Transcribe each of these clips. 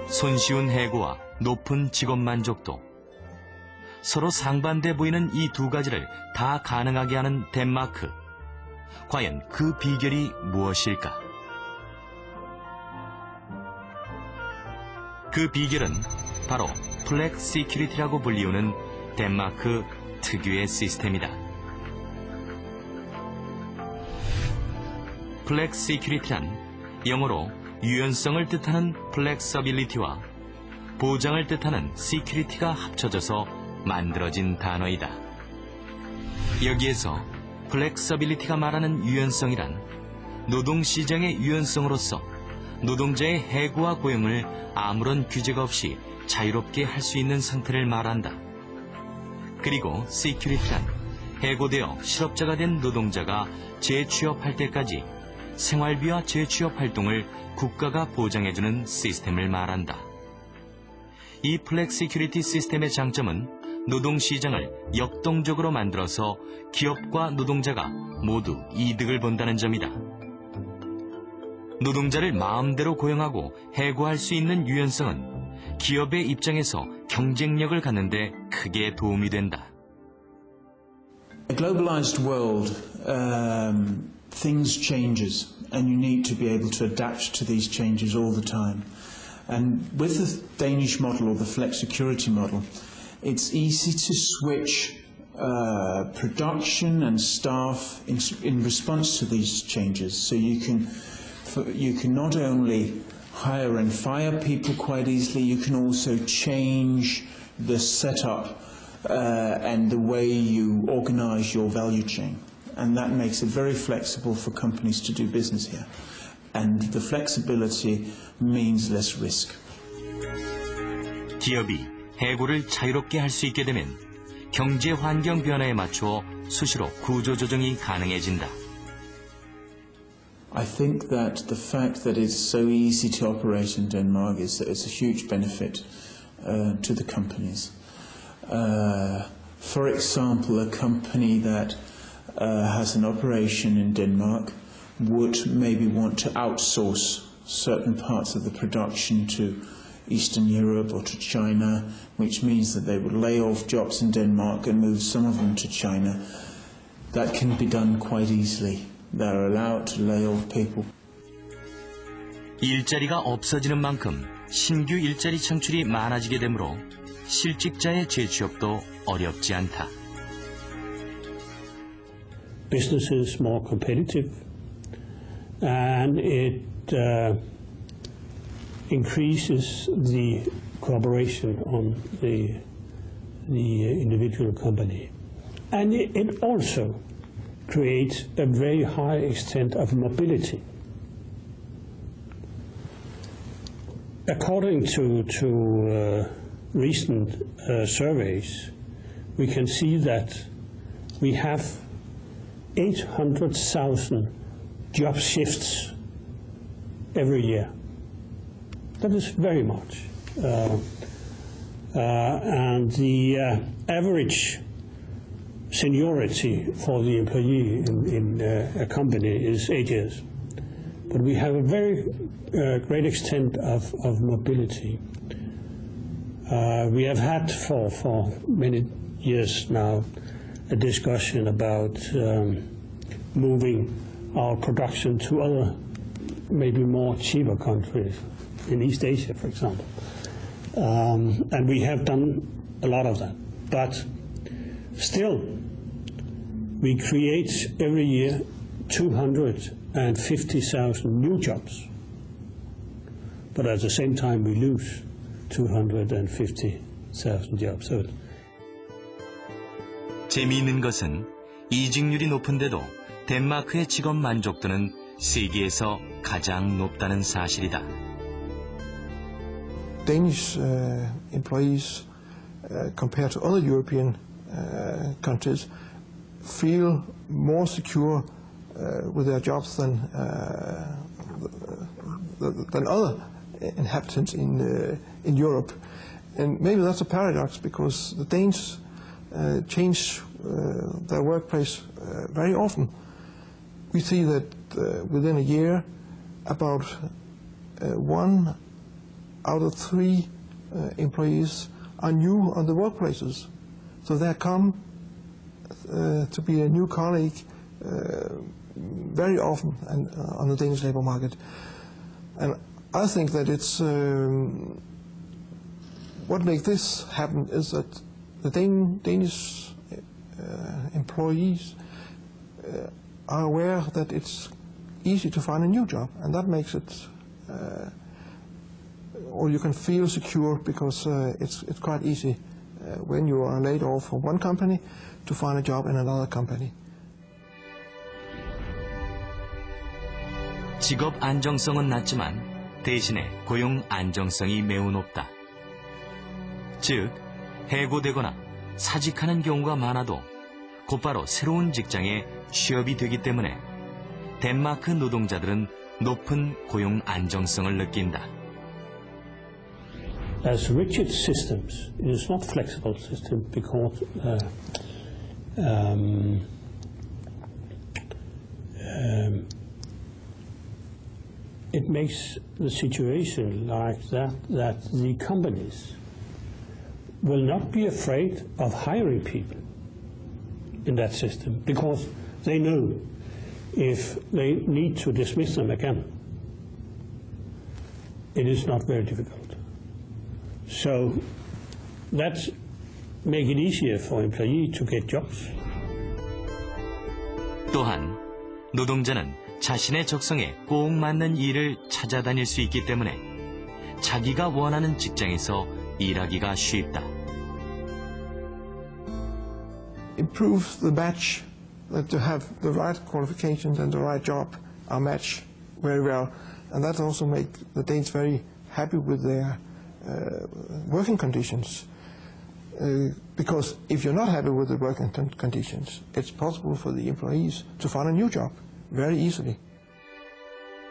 손쉬운 해고와 높은 직업 만족도. 서로 상반돼 보이는 이 두 가지를 다 가능하게 하는 덴마크. 과연 그 비결이 무엇일까? 그 비결은 바로 플렉시큐리티라고 불리우는 덴마크 특유의 시스템이다. 플렉시큐리티란 영어로 유연성을 뜻하는 플렉서빌리티와 보장을 뜻하는 시큐리티가 합쳐져서 만들어진 단어이다. 여기에서 플렉서빌리티가 말하는 유연성이란 노동시장의 유연성으로서 노동자의 해고와 고용을 아무런 규제가 없이 자유롭게 할 수 있는 상태를 말한다. 그리고 시큐리티란 해고되어 실업자가 된 노동자가 재취업할 때까지 생활비와 재취업 활동을 국가가 보장해주는 시스템을 말한다. 이 플렉시큐리티 시스템의 장점은 노동시장을 역동적으로 만들어서 기업과 노동자가 모두 이득을 본다는 점이다. 노동자를 마음대로 고용하고 해고할 수 있는 유연성은 기업의 입장에서 경쟁력을 갖는 데 크게 도움이 된다. A globalized world, things changes and you need to be able to adapt to these changes all the time. And with the Danish model or the flexicurity model, it's easy to switch production and staff in response to these changes. So you can not only hire and fire people quite easily, you can also change the setup and the way you organize your value chain. And that makes it very flexible for companies to do business here. And the flexibility means less risk. 기업이 해고를 자유롭게 할 수 있게 되면 경제 환경 변화에 맞추어 수시로 구조 조정이 가능해진다. I think that the fact that it's so easy to operate in Denmark is a huge benefit to the companies. For example, a company that has an operation in Denmark would maybe want to outsource certain parts of the production to Eastern Europe or to China, which means that they would lay off jobs in Denmark and move some of them to China. That can be done quite easily. They're allowed to lay off people. 일자리가 없어지는 만큼 신규 일자리 창출이 많아지게 되므로 실직자의 재취업도 어렵지 않다. Business is more competitive and it increases the cooperation on the individual company. And it also creates a very high extent of mobility. According to recent surveys, we can see that we have 800,000 job shifts every year. That is very much. And the average seniority for the employee in a company is 8 years. But we have a very great extent of mobility. We have had for many years now a discussion about moving our production to other, maybe more cheaper countries, in East Asia, for example. And we have done a lot of that. But still, we create every year 250,000 new jobs. But at the same time, we lose 250,000 jobs. So 재미있는 것은 이직률이 높은데도 덴마크의 직업 만족도는 세계에서 가장 높다는 사실이다. Danish employees, compared to other European countries, feel more secure with their jobs than other inhabitants in Europe. And maybe that's a paradox because the Danes change their workplace very often. We see that within a year, about 1 out of 3 employees are new on the workplaces. So they come to be a new colleague very often on the Danish labor market. And I think that it's what makes this happen is that the Danish employees are aware that it's easy to find a new job, and that makes it, or you can feel secure because it's quite easy when you are laid off from one company to find a job in another company. 직업 안정성은 낮지만 대신에 고용 안정성이 매우 높다. 즉, 해고되거나 사직하는 경우가 많아도 곧바로 새로운 직장에 취업이 되기 때문에 덴마크 노동자들은 높은 고용 안정성을 느낀다. As rigid systems, it is not flexible system because it makes the situation like that the companies will not be afraid of hiring people in that system because they know if they need to dismiss them again, it is not very difficult. So that's make it easier for employee to get jobs. 또한 노동자는 자신의 적성에 꼭 맞는 일을 찾아다닐 수 있기 때문에 자기가 원하는 직장에서 일하기가 쉽다. Improves the match, that to have the right qualifications and the right job are matched very well, and that also make the Danes very happy with their working conditions. Because if you're not happy with the working conditions, it's possible for the employees to find a new job very easily.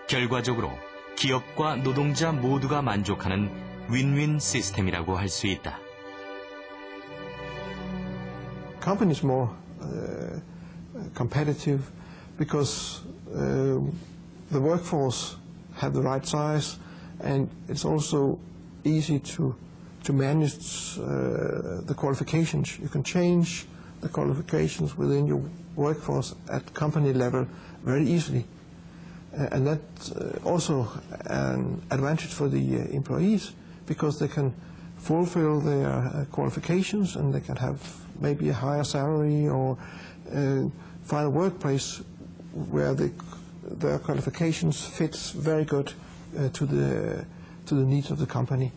결과적으로 기업과 노동자 모두가 만족하는 윈윈 시스템이라고 할 수 있다. Companies more competitive because the workforce have the right size, and it's also easy to manage the qualifications. You can change the qualifications within your workforce at company level very easily. And that's also an advantage for the employees because they can fulfill their qualifications and they can have maybe a higher salary or find a workplace where their qualifications fits very good to the needs of the company.